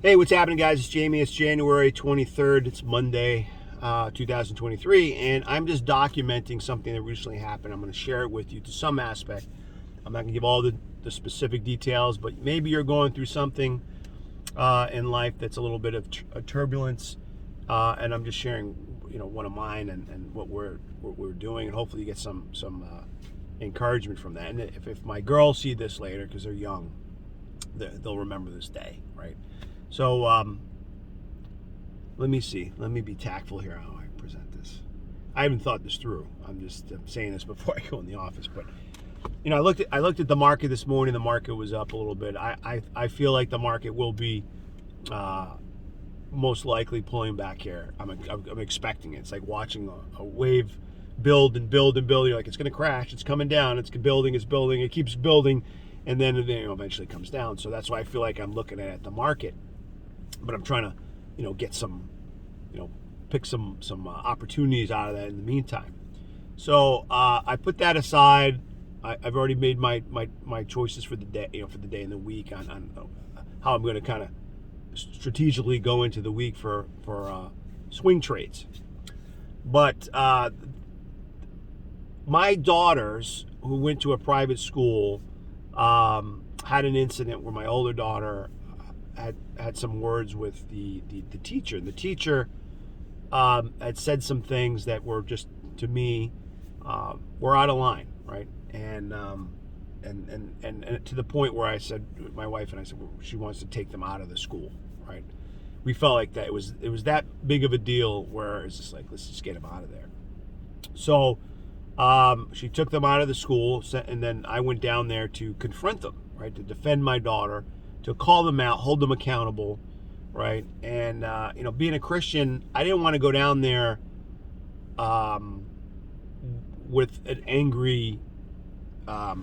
Hey, what's happening, guys? It's Jamie. It's January 23rd. It's Monday, 2023, and I'm just documenting something that recently happened. I'm going to share it with you to some aspect. I'm not going to give all the specific details, but maybe you're going through something in life that's a little bit of turbulence, and I'm just sharing, one of mine and what we're doing, and hopefully you get some encouragement from that. And if my girls see this later, because they're young, they'll remember this day, right? So let me see. Let me be tactful here how I present this. I haven't thought this through. I'm just saying this before I go in the office. But I looked at the market this morning. The market was up a little bit. I feel like the market will be most likely pulling back here. I'm expecting it. It's like watching a wave build and build and build. You're like, it's going to crash. It's coming down. It's building. It's building. It keeps building, and then eventually comes down. So that's why I feel like I'm looking at the market. But I'm trying to, get some, pick some opportunities out of that in the meantime. So I put that aside. I've already made my choices for the day, for the day and the week on how I'm going to kind of strategically go into the week for swing trades. But my daughters, who went to a private school, had an incident where my older daughter had some words with the teacher. The teacher had said some things that were just, to me, were out of line, right? And to the point where I said, my wife and I said, well, she wants to take them out of the school, right? We felt like that it was that big of a deal where it's just like, let's just get them out of there. So she took them out of the school, and then I went down there to confront them, right, to defend my daughter, to call them out, hold them accountable, right? And being a Christian, I didn't want to go down there with an angry. I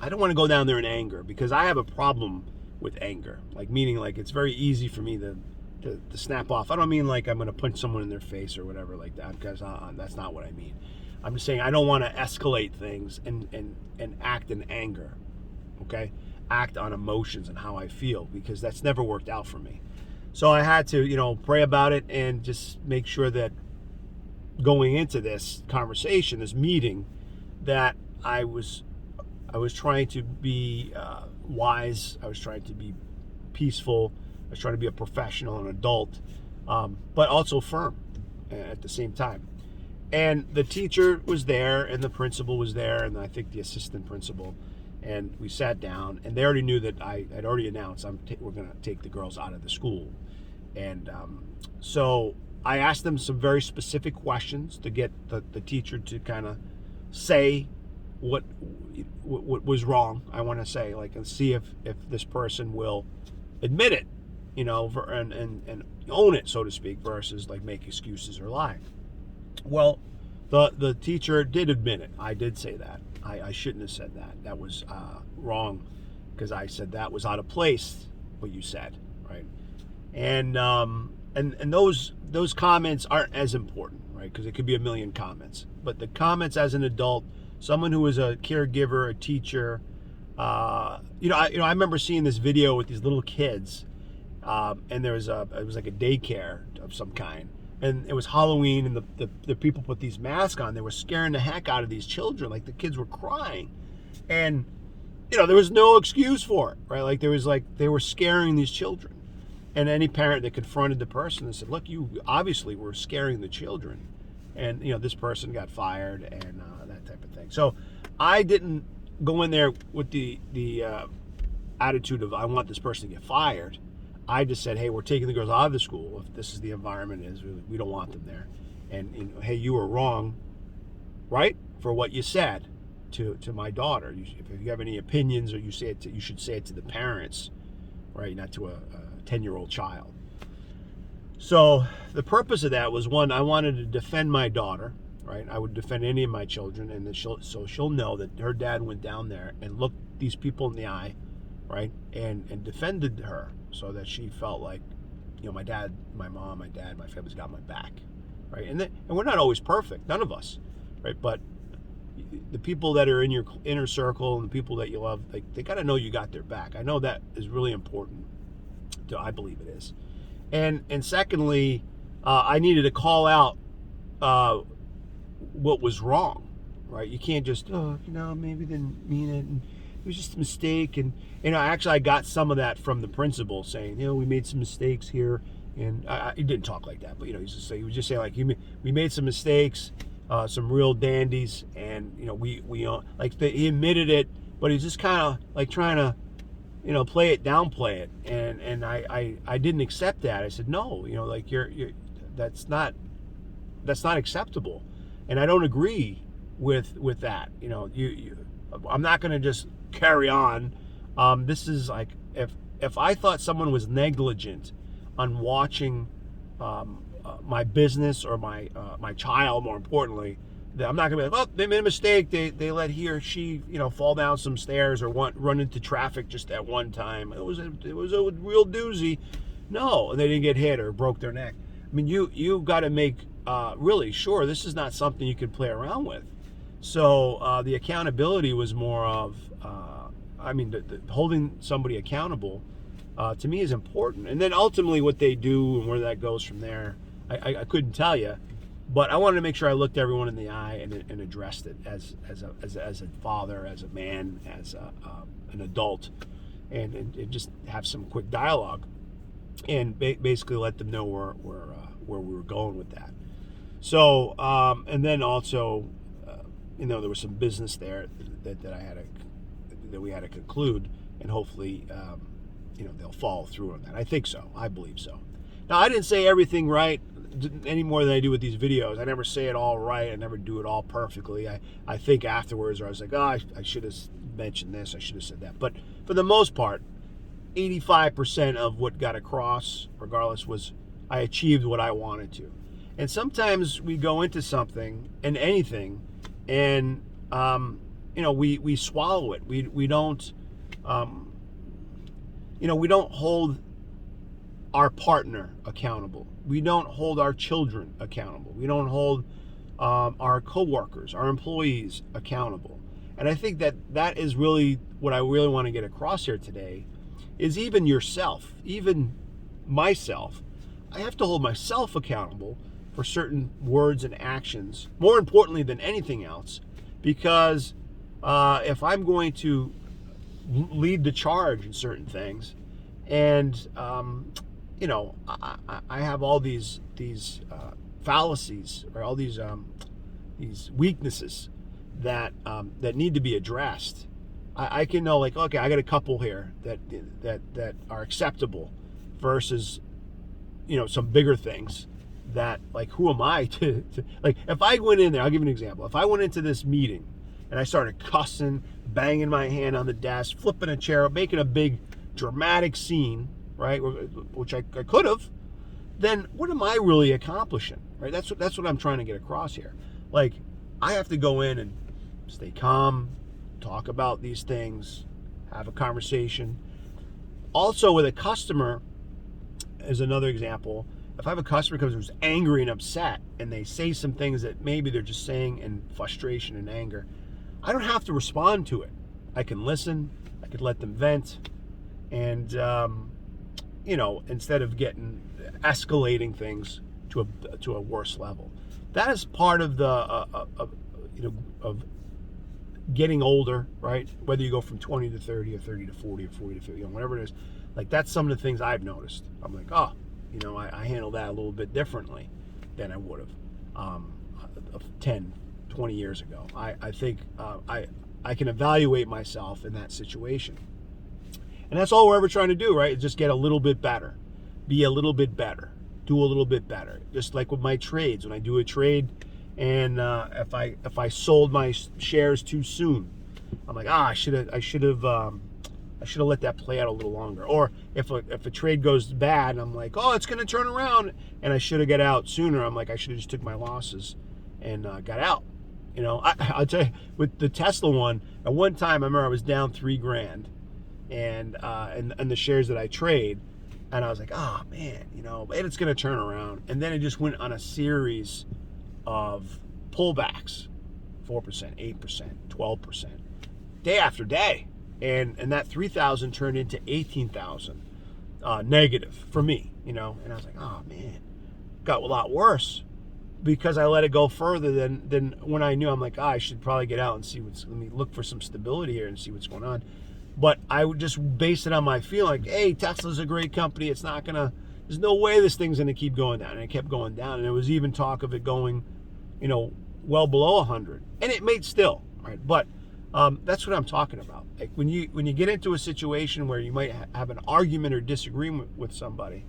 don't want to go down there in anger, because I have a problem with anger. Meaning it's very easy for me to snap off. I don't mean like I'm going to punch someone in their face or whatever like that, because that's not what I mean. I'm just saying I don't want to escalate things and act in anger, okay? Act on emotions and how I feel, because that's never worked out for me. So I had to, pray about it and just make sure that going into this conversation, this meeting, that I was trying to be wise. I was trying to be peaceful. I was trying to be a professional, an adult, but also firm at the same time. And the teacher was there, and the principal was there, and I think the assistant principal. And we sat down, and they already knew that I had already announced we're going to take the girls out of the school. And so I asked them some very specific questions to get the teacher to kind of say what was wrong. I want to say, and see if this person will admit it, and own it, so to speak, versus make excuses or lie. Well, the teacher did admit it. I did say that. I shouldn't have said that. That was wrong, because I said that was out of place, what you said, right? And those comments aren't as important, right? Because it could be a million comments. But the comments as an adult, someone who is a caregiver, a teacher, I remember seeing this video with these little kids, and it was like a daycare of some kind. And it was Halloween, and the people put these masks on. They were scaring the heck out of these children. The kids were crying. And, there was no excuse for it, right? They were scaring these children. And any parent that confronted the person and said, look, you obviously were scaring the children. And, this person got fired and that type of thing. So I didn't go in there with the attitude of, I want this person to get fired. I just said, hey, we're taking the girls out of the school. If this is the environment is, we don't want them there. And hey, you were wrong, right, for what you said to my daughter. If you have any opinions, or you should say it to the parents, right, not to a 10-year-old child. So the purpose of that was, one, I wanted to defend my daughter, right? I would defend any of my children, and she'll know that her dad went down there and looked these people in the eye, right, and defended her, so that she felt like, my dad, my mom, my dad, my family's got my back, right? And we're not always perfect, none of us, right? But the people that are in your inner circle and the people that you love, like, they got to know you got their back. I know that is really important. I believe it is. And secondly, I needed to call out what was wrong, right? You can't just, maybe they didn't mean it, and it was just a mistake. And actually, I got some of that from the principal saying, we made some mistakes here. And he didn't talk like that, but he was just saying like, we made some mistakes, some real dandies, and we he admitted it, but he's just kind of like trying to play it, downplay it, and I didn't accept that. I said, no, like you're that's not acceptable, and I don't agree with that. I'm not going to just carry on. This is like, if I thought someone was negligent on watching my business or my child, more importantly, I'm not gonna be like, oh, they made a mistake. They let he or she fall down some stairs or run into traffic just at one time. It was a real doozy. No, and they didn't get hit or broke their neck. I mean, you got to make really sure this is not something you can play around with. So the accountability was more of, the holding somebody accountable to me is important. And then ultimately what they do and where that goes from there, I couldn't tell you. But I wanted to make sure I looked everyone in the eye and addressed it as a father, as a man, as an adult, and just have some quick dialogue, and basically let them know where we were going with that. So and then also, there was some business there that we had to conclude, and hopefully, they'll follow through on that. I think so. I believe so. Now, I didn't say everything right any more than I do with these videos. I never say it all right. I never do it all perfectly. I think afterwards, or I was like, I should have mentioned this. I should have said that. But for the most part, 85% of what got across, regardless, was I achieved what I wanted to. And sometimes we go into something and anything, and we swallow it. We don't we don't hold our partner accountable. We don't hold our children accountable. We don't hold our coworkers, our employees accountable. And I think that is really what I really want to get across here today, is even yourself, even myself, I have to hold myself accountable for certain words and actions, more importantly than anything else, because if I'm going to lead the charge in certain things, and I have all these fallacies, or all these weaknesses that need to be addressed. I can know, like, okay, I got a couple here that are acceptable, versus some bigger things that, like, who am I to like, if I went in there, I'll give you an example. If I went into this meeting and I started cussing, banging my hand on the desk, flipping a chair, making a big dramatic scene, right, which I could have, then what am I really accomplishing, right? That's what I'm trying to get across here. Like, I have to go in and stay calm, talk about these things, have a conversation. Also, with a customer, as another example, if I have a customer who's angry and upset, and they say some things that maybe they're just saying in frustration and anger, I don't have to respond to it. I can listen, I could let them vent, and instead of escalating things to a worse level. That is part of the of getting older, right? Whether you go from 20 to 30 or 30 to 40 or 40 to 50, whatever it is. Like, that's some of the things I've noticed. I'm like, I handle that a little bit differently than I would have 10, 20 years ago. I think I can evaluate myself in that situation. And that's all we're ever trying to do, right? Is just get a little bit better. Be a little bit better. Do a little bit better. Just like with my trades. When I do a trade, and if I sold my shares too soon, I'm like, I should have let that play out a little longer. Or if a trade goes bad, I'm like, it's going to turn around, and I should have got out sooner. I'm like, I should have just took my losses and got out. I'll tell you, with the Tesla one, at one time I remember I was down $3,000, and the shares that I trade, and I was like, man, it's going to turn around. And then it just went on a series of pullbacks 4%, 8%, 12%, day after day. And that 3,000 turned into 18,000 negative for me, And I was like, oh man, got a lot worse because I let it go further than when I knew. I'm like, I should probably get out and let me look for some stability here and see what's going on. But I would just base it on my feeling like, hey, Tesla's a great company. There's no way this thing's going to keep going down. And it kept going down. And there was even talk of it going, well below 100. And it may still, right? But that's what I'm talking about. Like when you get into a situation where you might have an argument or disagreement with somebody,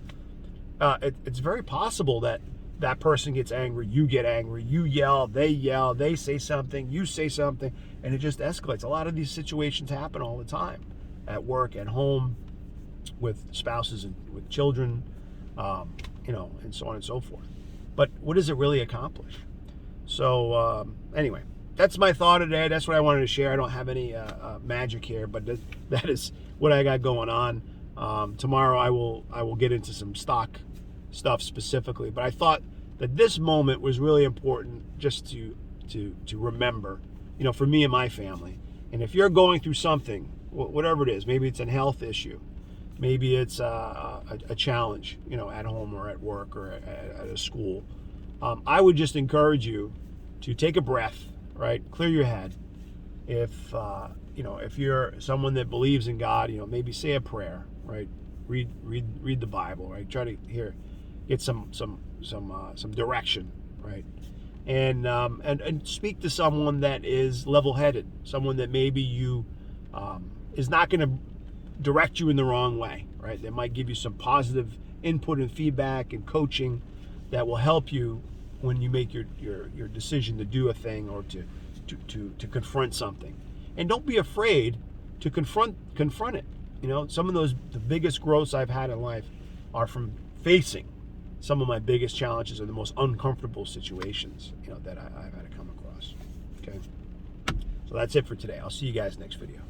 it's very possible that that person gets angry, you get angry, you yell, they say something, you say something, and it just escalates. A lot of these situations happen all the time, at work, at home, with spouses and with children, and so on and so forth. But what does it really accomplish? So anyway, that's my thought today. That's what I wanted to share. I don't have any magic here, but that is what I got going on. Tomorrow I will get into some stock stuff specifically, but I thought that this moment was really important just to remember, for me and my family. And if you're going through something, whatever it is, maybe it's a health issue, maybe it's a challenge, at home or at work or at a school, I would just encourage you to take a breath, right? Clear your head. If you're someone that believes in God, maybe say a prayer, right? Read the Bible, right? Try to get some direction, right? And speak to someone that is level-headed, someone that maybe you is not going to direct you in the wrong way, right? They might give you some positive input and feedback and coaching that will help you when you make your decision to do a thing or to confront something. And don't be afraid to confront it. Some of the biggest growths I've had in life are from facing some of my biggest challenges or the most uncomfortable situations, that I've had to come across. Okay. So that's it for today. I'll see you guys next video.